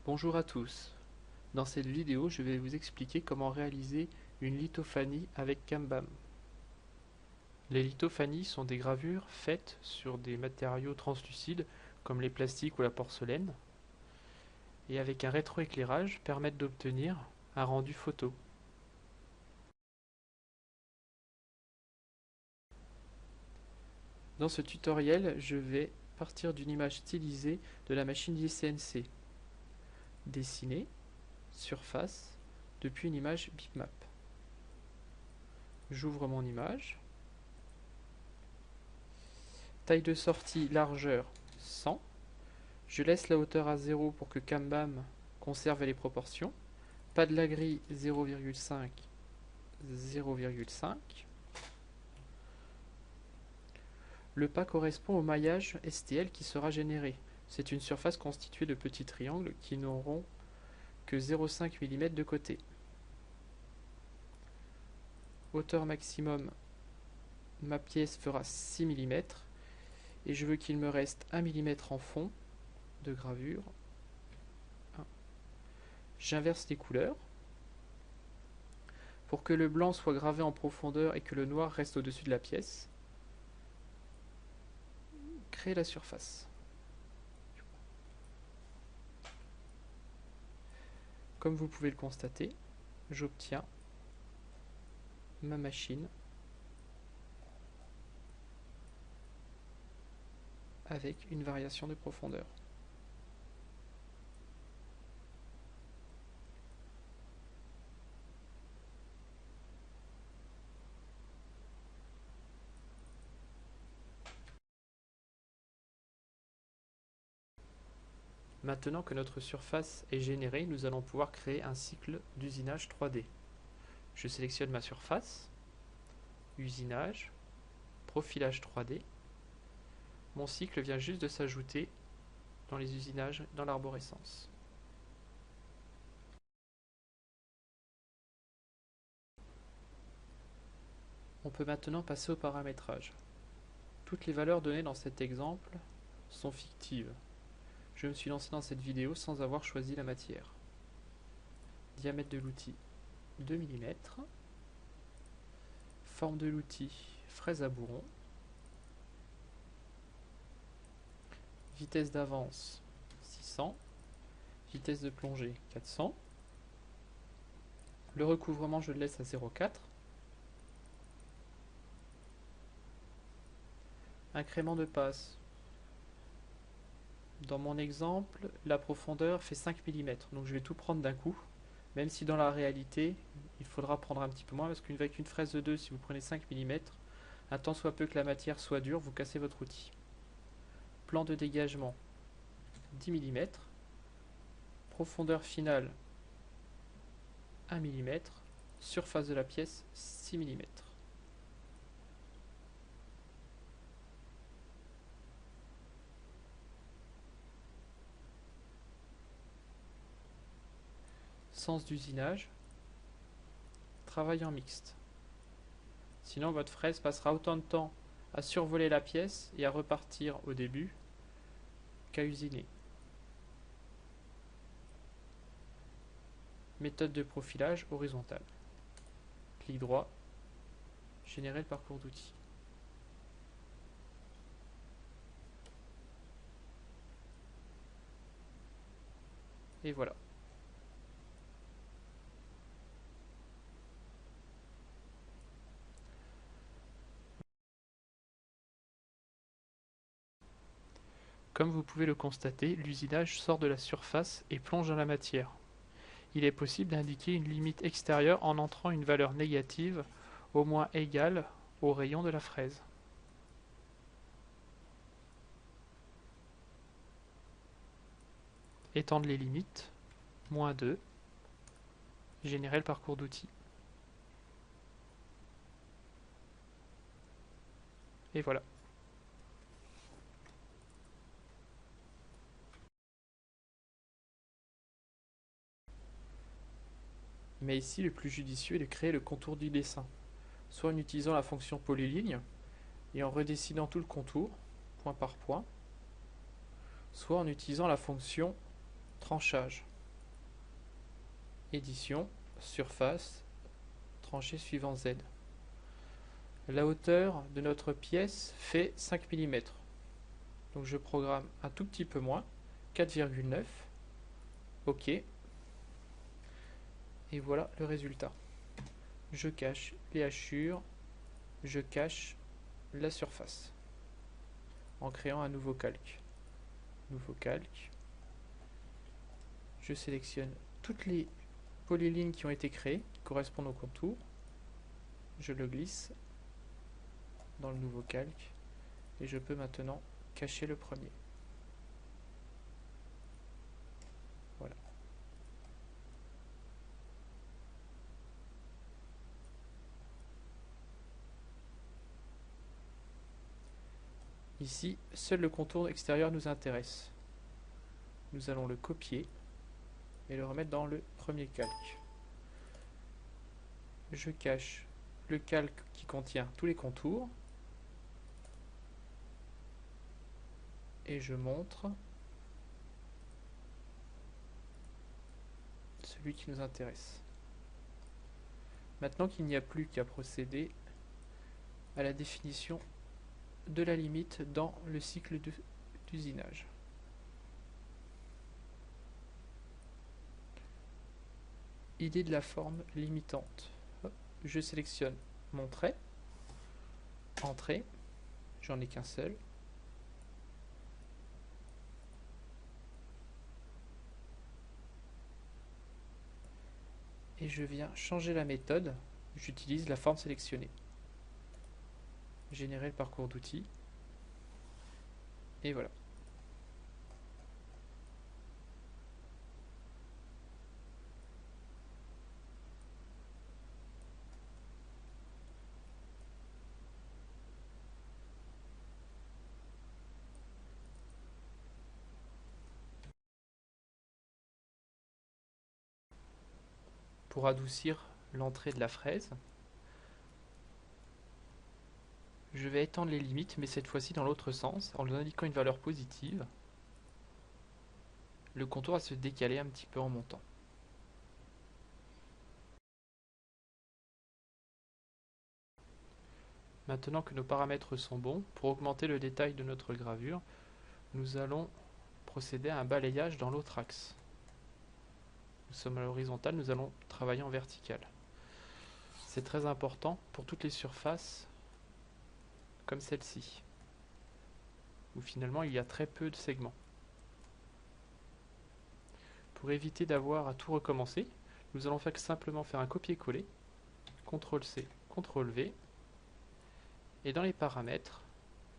Bonjour à tous. Dans cette vidéo, je vais vous expliquer comment réaliser une lithophanie avec Kanban. Les lithophanies sont des gravures faites sur des matériaux translucides comme les plastiques ou la porcelaine et avec un rétroéclairage permettent d'obtenir un rendu photo. Dans ce tutoriel, je vais partir d'une image stylisée de la machine JCNC, dessiner, surface, depuis une image bitmap. J'ouvre mon image. Taille de sortie, largeur 100. Je laisse la hauteur à 0 pour que Kanban conserve les proportions. Pas de la grille 0,5, 0,5. Le pas correspond au maillage STL qui sera généré. C'est une surface constituée de petits triangles qui n'auront que 0,5 mm de côté. Hauteur maximum, ma pièce fera 6 mm et je veux qu'il me reste 1 mm en fond de gravure. J'inverse les couleurs pour que le blanc soit gravé en profondeur et que le noir reste au-dessus de la pièce. Créer la surface. Comme vous pouvez le constater, j'obtiens ma machine avec une variation de profondeur. Maintenant que notre surface est générée, nous allons pouvoir créer un cycle d'usinage 3D. Je sélectionne ma surface, usinage, profilage 3D. Mon cycle vient juste de s'ajouter dans les usinages dans l'arborescence. On peut maintenant passer au paramétrage. Toutes les valeurs données dans cet exemple sont fictives. Je me suis lancé dans cette vidéo sans avoir choisi la matière. Diamètre de l'outil 2 mm. Forme de l'outil fraise à bourron. Vitesse d'avance 600. Vitesse de plongée 400. Le recouvrement, je le laisse à 0,4. Incrément de passe. Dans mon exemple, la profondeur fait 5 mm, donc je vais tout prendre d'un coup, même si dans la réalité, il faudra prendre un petit peu moins, parce qu'avec une fraise de 2, si vous prenez 5 mm, un tant soit peu que la matière soit dure, vous cassez votre outil. Plan de dégagement 10 mm. Profondeur finale 1 mm. Surface de la pièce 6 mm. Sens d'usinage, travail en mixte. Sinon votre fraise passera autant de temps à survoler la pièce et à repartir au début qu'à usiner. Méthode de profilage horizontale. Clic droit, générer le parcours d'outils. Et voilà. Comme vous pouvez le constater, l'usinage sort de la surface et plonge dans la matière. Il est possible d'indiquer une limite extérieure en entrant une valeur négative au moins égale au rayon de la fraise. Étendre les limites, -2, générer le parcours d'outils. Et voilà. Mais ici, le plus judicieux est de créer le contour du dessin, soit en utilisant la fonction polyligne et en redessinant tout le contour, point par point, soit en utilisant la fonction tranchage. édition, surface, tranchée suivant Z. La hauteur de notre pièce fait 5 mm. Donc je programme un tout petit peu moins, 4,9. OK. Et voilà le résultat. Je cache les hachures, je cache la surface en créant un nouveau calque. Nouveau calque. Je sélectionne toutes les polylignes qui ont été créées, qui correspondent au contour. Je le glisse dans le nouveau calque et je peux maintenant cacher le premier. Voilà. Ici, seul le contour extérieur nous intéresse. Nous allons le copier et le remettre dans le premier calque. Je cache le calque qui contient tous les contours et je montre celui qui nous intéresse. Maintenant qu'il n'y a plus qu'à procéder à la définition de la limite dans le cycle d'usinage. Idée de la forme limitante. Je sélectionne mon trait, entrée, j'en ai qu'un seul. Et je viens changer la méthode, j'utilise la forme sélectionnée. Générer le parcours d'outils. Et voilà. Pour adoucir l'entrée de la fraise, je vais étendre les limites, mais cette fois-ci dans l'autre sens, en lui indiquant une valeur positive. Le contour va se décaler un petit peu en montant. Maintenant que nos paramètres sont bons, pour augmenter le détail de notre gravure, nous allons procéder à un balayage dans l'autre axe. Nous sommes à l'horizontale, nous allons travailler en vertical. C'est très important pour toutes les surfaces comme celle-ci, où finalement il y a très peu de segments. Pour éviter d'avoir à tout recommencer, nous allons simplement faire un copier-coller, CTRL-C, CTRL-V, et dans les paramètres,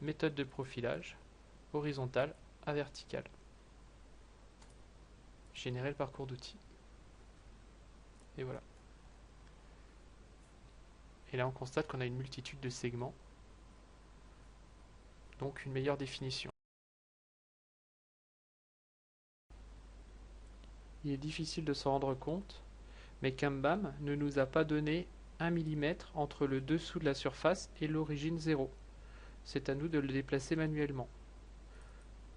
méthode de profilage, horizontale à verticale. Générer le parcours d'outils. Et voilà. Et là on constate qu'on a une multitude de segments, donc une meilleure définition. Il est difficile de s'en rendre compte, mais Kanban ne nous a pas donné 1 mm entre le dessous de la surface et l'origine 0. C'est à nous de le déplacer manuellement.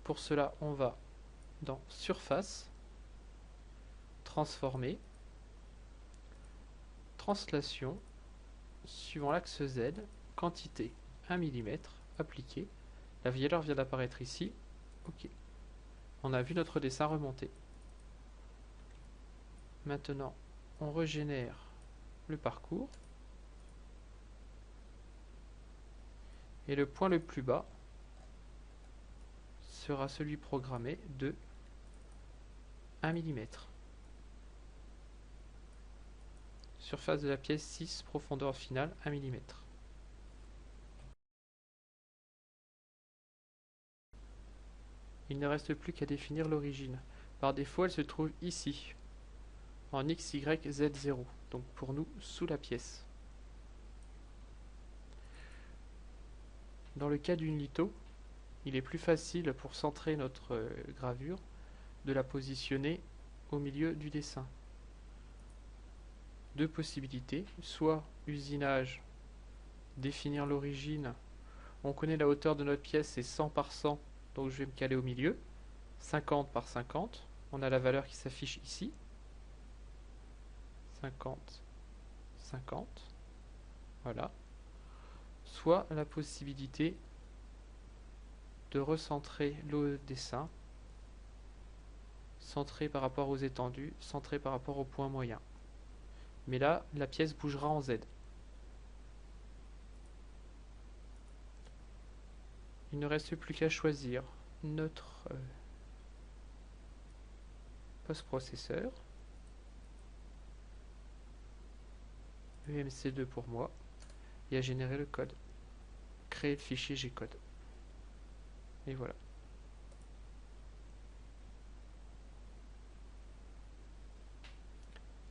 Pour cela, on va dans Surface, Transformer, Translation, suivant l'axe Z, quantité 1 mm, appliquer. La valeur vient d'apparaître ici. OK. On a vu notre dessin remonter. Maintenant, on régénère le parcours. Et le point le plus bas sera celui programmé de 1 mm. Surface de la pièce 6, profondeur finale 1 mm. Il ne reste plus qu'à définir l'origine. Par défaut, elle se trouve ici, en XYZ0, donc pour nous, sous la pièce. Dans le cas d'une litho, il est plus facile pour centrer notre gravure de la positionner au milieu du dessin. Deux possibilités, soit usinage, définir l'origine, on connaît la hauteur de notre pièce, c'est 100 par 100, donc je vais me caler au milieu, 50 par 50, on a la valeur qui s'affiche ici. 50, 50. Voilà. Soit la possibilité de recentrer le dessin, centré par rapport aux étendues, centré par rapport au point moyen. Mais là, la pièce bougera en Z. Il ne reste plus qu'à choisir notre post-processeur, EMC2 pour moi, et à générer le code. Créer le fichier G-code. Et voilà.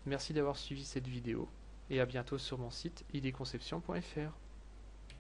Merci d'avoir suivi cette vidéo et à bientôt sur mon site idconception.fr.